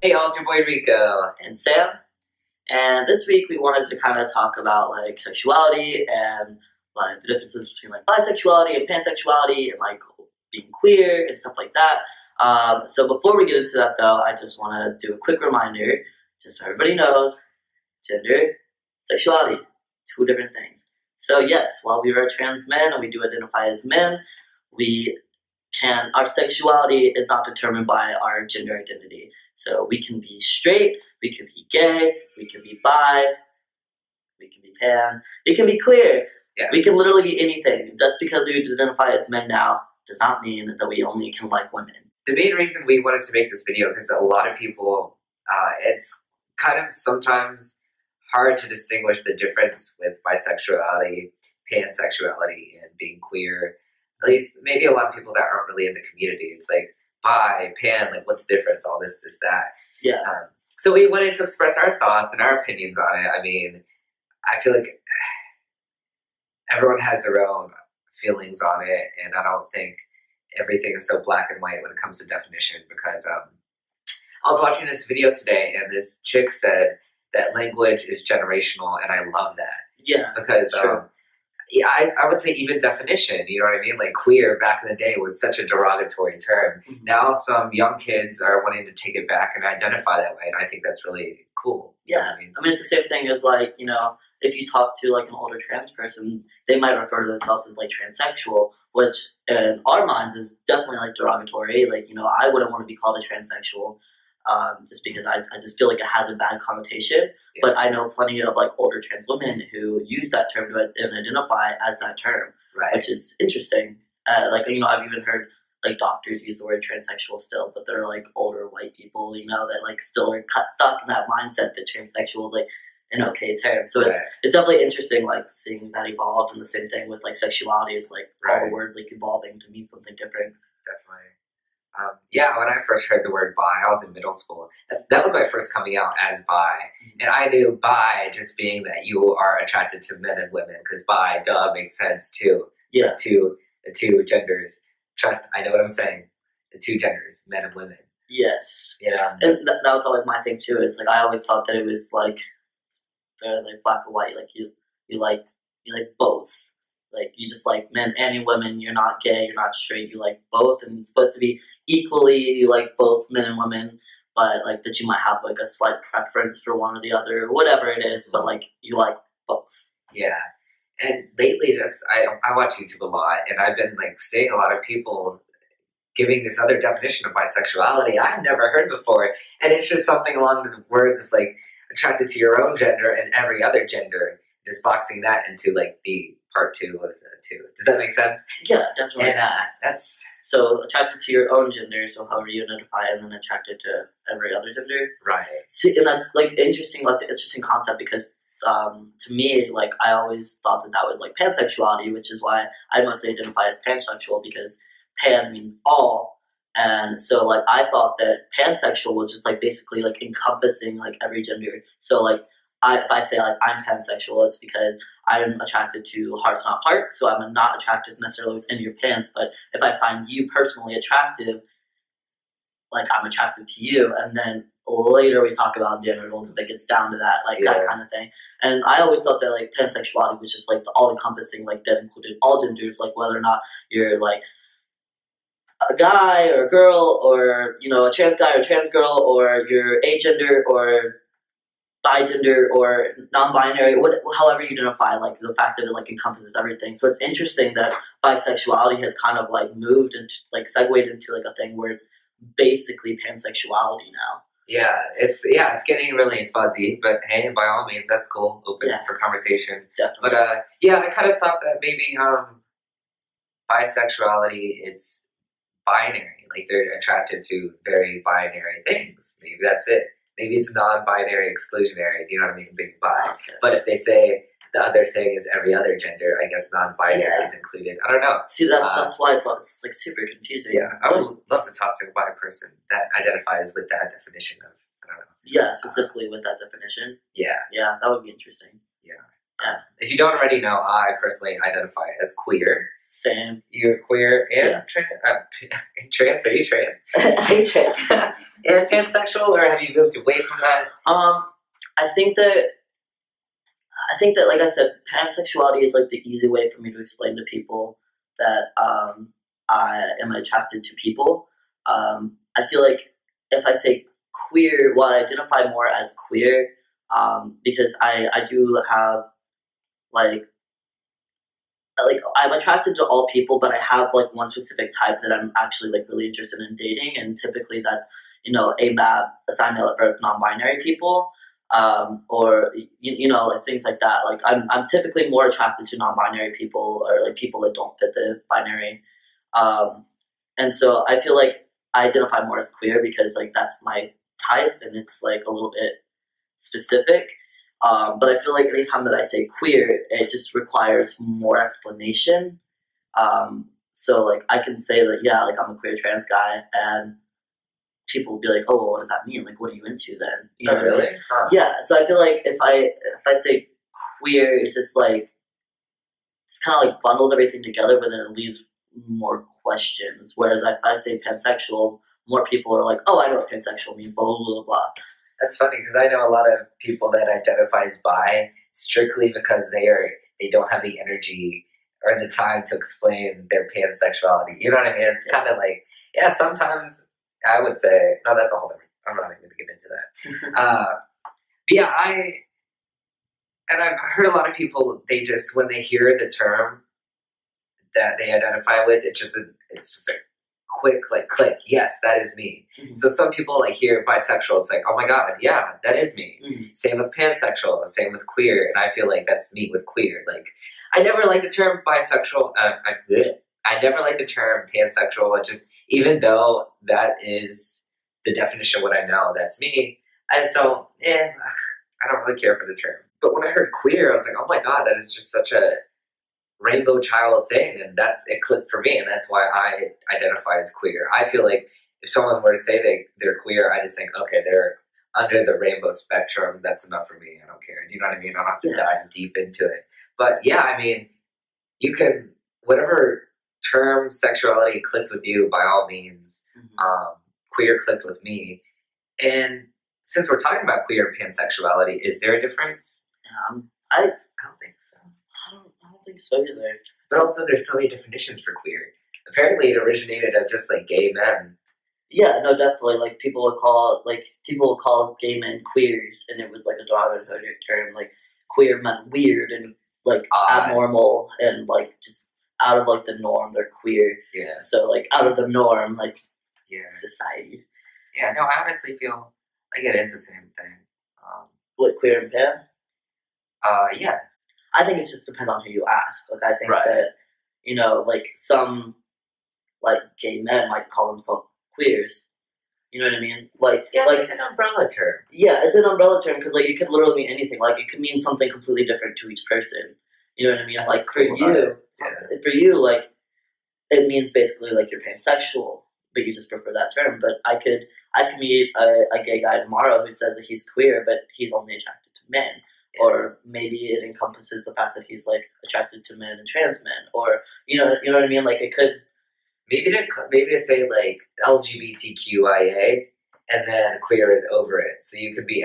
Hey y'all, it's your boy Rico and Sam, and this week we wanted to kind of talk about like sexuality and like the differences between like bisexuality and pansexuality and like being queer and stuff like that. So before we get into that though, I just want to do a quick reminder, just so everybody knows, gender, sexuality, two different things. So yes, while we are trans men and we do identify as men, our sexuality is not determined by our gender identity. So we can be straight, we can be gay, we can be bi, we can be pan, we can be queer. Yes. We can literally be anything. Just because we identify as men now does not mean that we only can like women. The main reason we wanted to make this video because a lot of people, it's kind of sometimes hard to distinguish the difference with bisexuality, pansexuality, and being queer. At least maybe a lot of people that aren't really in the community. It's like bi, pan, like what's the difference, all this, that. Yeah. So we wanted to express our thoughts and our opinions on it. I mean, I feel like everyone has their own feelings on it, and I don't think everything is so black and white when it comes to definition, because I was watching this video today and this chick said that language is generational, and I love that. Yeah, because yeah, I would say even definition, you know what I mean? Like queer back in the day was such a derogatory term. Mm-hmm. Now some young kids are wanting to take it back and identify that way, and I think that's really cool. Yeah, you know what I mean, it's the same thing as like, you know, if you talk to like an older trans person, they might refer to themselves as like transsexual, which in our minds is definitely like derogatory. Like, you know, I wouldn't want to be called a transsexual. Just because I just feel like it has a bad connotation. Yeah. But I know plenty of like older trans women who use that term and identify as that term, right. Which is interesting. Like, you know, I've even heard like doctors use the word transsexual still, but they're like older white people, you know, that like still are stuck in that mindset that transsexual is like an okay term. So it's definitely interesting, like seeing that evolve, and the same thing with like sexuality is like all the words like evolving to mean something different. Definitely. Yeah, when I first heard the word bi, I was in middle school. That was my first coming out as bi. And I knew bi just being that you are attracted to men and women, because bi, duh, makes sense too. Yeah. Like the two genders. Trust, I know what I'm saying. The two genders, men and women. Yes. You know? And that was always my thing too, is like I always thought that it was like very like black and white. Like you like both. Like, you just like men and women, you're not gay, you're not straight, you like both, and it's supposed to be equally, you like both men and women, but like that you might have like a slight preference for one or the other, or whatever it is, but like you like both. Yeah. And lately, I watch YouTube a lot, and I've been like seeing a lot of people giving this other definition of bisexuality I've never heard before, and it's just something along the words of like attracted to your own gender and every other gender, just boxing that into like the part two. What is that? Two. Does that make sense? Yeah, definitely. And that's so attracted to your own gender, so however you identify, and then attracted to every other gender. Right. See, and that's like interesting. That's an interesting concept because to me, like I always thought that was like pansexuality, which is why I mostly identify as pansexual, because pan means all, and so like I thought that pansexual was just like basically like encompassing like every gender. So like if I say like I'm pansexual, it's because I'm attracted to hearts, not parts, so I'm not attracted necessarily what's in your pants, but if I find you personally attractive, like I'm attracted to you, and then later we talk about genitals if it gets down to that, like that kind of thing. And I always thought that like pansexuality was just like the all-encompassing, like that included all genders, like whether or not you're like a guy or a girl, or, you know, a trans guy or a trans girl, or you're agender or bi-gender or non-binary, however you identify, like the fact that it like encompasses everything. So it's interesting that bisexuality has kind of like moved into like segued into like a thing where it's basically pansexuality now. Yeah, it's getting really fuzzy, but hey, by all means, that's cool. Open for conversation. Definitely. But yeah, I kind of thought that maybe bisexuality, it's binary. Like they're attracted to very binary things. Maybe that's it. Maybe it's non-binary exclusionary. Do you know what I mean? Big bi. Okay. But if they say the other thing is every other gender, I guess non-binary is included. I don't know. See, that's why it's like super confusing. Yeah, I would love to talk to a bi person that identifies with that definition of, I don't know. Yeah, specifically with that definition. Yeah. Yeah, that would be interesting. Yeah. If you don't already know, I personally identify as queer. Same. You're queer and Yeah. trans. Are you trans? I'm trans. And pansexual, or have you moved away from that? I think that, like I said, pansexuality is like the easy way for me to explain to people that I am attracted to people. I feel like if I say queer, well, I identify more as queer because I do have like I'm attracted to all people, but I have like one specific type that I'm actually like really interested in dating, and typically that's AMAB, assigned male at birth, non-binary people, or like things like that. Like I'm typically more attracted to non-binary people or like people that don't fit the binary, and so I feel like I identify more as queer because like that's my type and it's like a little bit specific. But I feel like anytime that I say queer, it just requires more explanation. So like I can say that, yeah, like I'm a queer trans guy, and people will be like, oh, well, what does that mean? Like, what are you into then? You know Oh, really? What I mean? Huh. Yeah. So I feel like if I say queer, it just kind of like bundles everything together, but then it leaves more questions. Whereas if I say pansexual, more people are like, oh, I know what pansexual means, blah, blah, blah, blah. That's funny because I know a lot of people that identify as bi strictly because they don't have the energy or the time to explain their pansexuality. You know what I mean? It's kind of like, yeah, sometimes I would say, no, that's a whole different, I'm not even going to get into that. But yeah, I've heard a lot of people, they just, when they hear the term that they identify with, it's just a quick, like, click, yes, that is me. Mm-hmm. So some people, like, hear bisexual, it's like, oh my god, yeah, that is me. Mm-hmm. Same with pansexual, same with queer, and I feel like that's me with queer. Like, I never liked the term bisexual, I never liked the term pansexual. It just, even though that is the definition of what I know, that's me, I just don't, I don't really care for the term. But when I heard queer, I was like, oh my god, that is just such a rainbow child thing, and it clicked for me, and that's why I identify as queer. I feel like if someone were to say they're queer, I just think, okay, they're under the rainbow spectrum, that's enough for me, I don't care. Do you know what I mean? I don't have to dive deep into it. But yeah, I mean, you can, whatever term sexuality clicks with you, by all means. Queer clicked with me. And since we're talking about queer and pansexuality, is there a difference? I don't think so. I don't think so either. But also, there's so many definitions for queer. Apparently, it originated as just like gay men. Yeah, no, definitely. Like people would call gay men queers, and it was like a derogatory term. Like queer meant weird and like abnormal and like just out of like the norm. They're queer. Yeah. So like out of the norm, like society. Yeah. No, I honestly feel like it is the same thing. What, queer and pan? Yeah. I think it just depends on who you ask. Like I think that like some like gay men might call themselves queers. You know what I mean? Like it's like an umbrella term. Yeah, it's an umbrella term because like it could literally mean anything. Like it could mean something completely different to each person. You know what I mean? That's like cool for you, like it means basically like you're pansexual, but you just prefer that term. But I could meet a gay guy tomorrow who says that he's queer, but he's only attracted to men. Yeah. Or maybe it encompasses the fact that he's like attracted to men and trans men, or you know what I mean. Like it could maybe to say like LGBTQIA, and then queer is over it. So you could be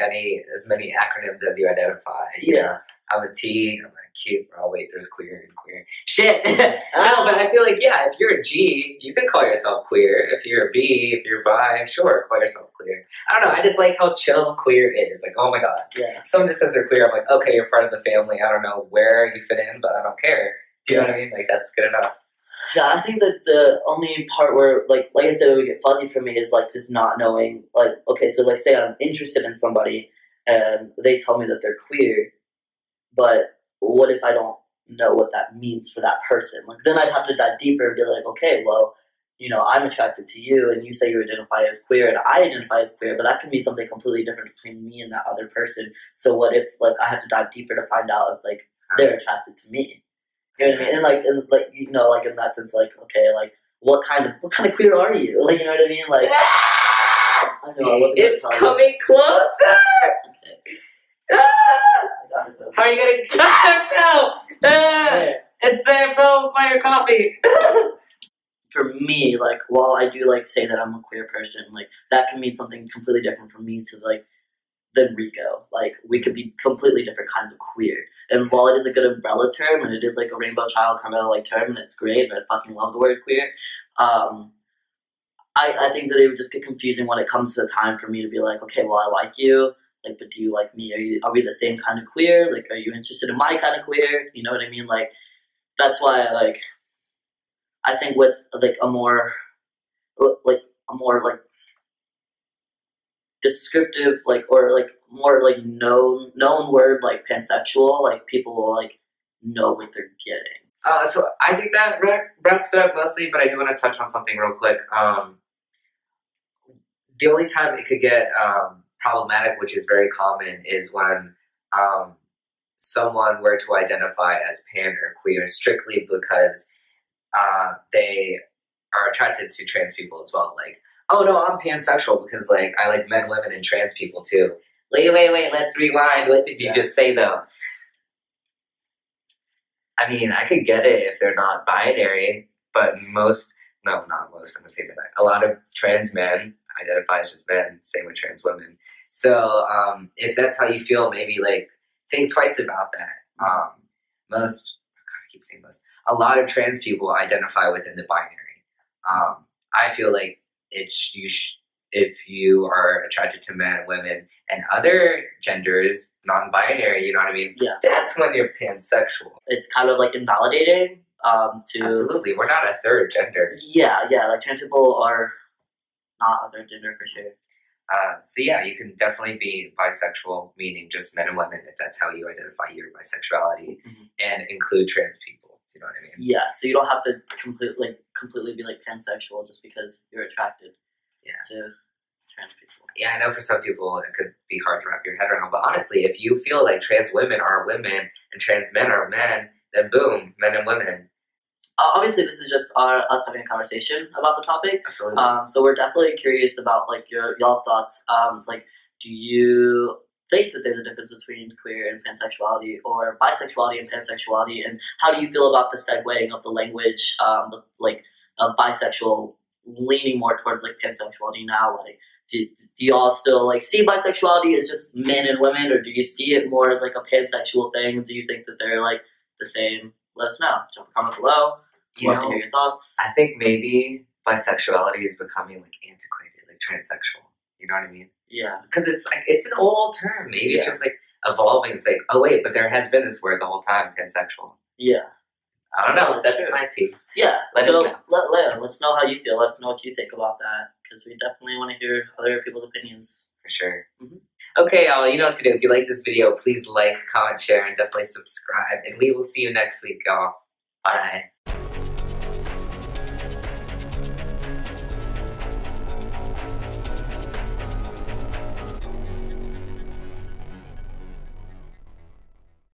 as many acronyms as you identify. Yeah. I'm a T, I'm a Q. Oh wait, there's queer and queer. Shit. No, but I feel like if you're a G, you can call yourself queer. If you're a B, if you're bi, sure, call yourself queer. I don't know. I just like how chill queer is. Like, oh my god. Yeah. Someone just says they're queer. I'm like, okay, you're part of the family. I don't know where you fit in, but I don't care. Do you know what I mean? Like that's good enough. Yeah, I think that the only part where, like I said, it would get fuzzy for me is, like, just not knowing, like, okay, so, like, say I'm interested in somebody, and they tell me that they're queer, but what if I don't know what that means for that person? Like, then I'd have to dive deeper and be like, okay, well, I'm attracted to you, and you say you identify as queer, and I identify as queer, but that can mean something completely different between me and that other person. So what if, like, I have to dive deeper to find out if, like, they're attracted to me? You know what I mean? And like in that sense, like, okay, like what kind of queer are you? Like, you know what I mean? Like, I know I wasn't it's coming closer. Okay. How are you gonna go? It's there, Phil. My my coffee. For me, like, while I do like say that I'm a queer person, like that can mean something completely different from me to like than Rico. Like we could be completely different kinds of queer. And while it is a good umbrella term and it is like a rainbow child kind of like term and it's great and I fucking love the word queer, I think that it would just get confusing when it comes to the time for me to be like, okay, well I like you, like, but do you like me? Are we the same kind of queer? Like, are you interested in my kind of queer? You know what I mean? Like, that's why I think with like a more descriptive or like more like known word like pansexual, like people will like know what they're getting. So I think that wraps it up mostly, but I do want to touch on something real quick. The only time it could get problematic, which is very common, is when someone were to identify as pan or queer strictly because they are attracted to trans people as well. Like, oh no, I'm pansexual because like I like men, women, and trans people too. Wait, let's rewind. What did you just say though? I mean, I could get it if they're not binary, but not most, I'm going to take that back. A lot of trans men identify as just men, same with trans women. So if that's how you feel, maybe like think twice about that. A lot of trans people identify within the binary. I feel like if you are attracted to men, women, and other genders, non-binary, you know what I mean? Yeah. That's when you're pansexual. It's kind of like invalidating to... Absolutely. We're not a third gender. Yeah, like trans people are not a third gender for sure. So yeah, you can definitely be bisexual, meaning just men and women, if that's how you identify your bisexuality, and include trans people. You know what I mean? Yeah, so you don't have to completely be like pansexual just because you're attracted to trans people. Yeah, I know for some people it could be hard to wrap your head around, but honestly, if you feel like trans women are women and trans men are men, then boom, men and women. Obviously, this is just us having a conversation about the topic. Absolutely. So we're definitely curious about like y'all's thoughts. It's like, do you think that there's a difference between queer and pansexuality, or bisexuality and pansexuality, and how do you feel about the segueing of the language, bisexual leaning more towards like pansexuality now? Like, do y'all still like see bisexuality as just men and women, or do you see it more as like a pansexual thing? Do you think that they're like the same? Let us know. Drop a comment below. Love to hear your thoughts. I think maybe bisexuality is becoming like antiquated, like transsexual. You know what I mean? Yeah. Because it's like it's an old term. Maybe it's just like evolving. It's like, oh wait, but there has been this word the whole time, pansexual. Yeah. I don't know. That's my tea. Yeah. Let us know. Let us know how you feel. Let us know what you think about that, because we definitely want to hear other people's opinions. For sure. Okay, y'all. You know what to do. If you like this video, please like, comment, share, and definitely subscribe. And we will see you next week, y'all. Bye.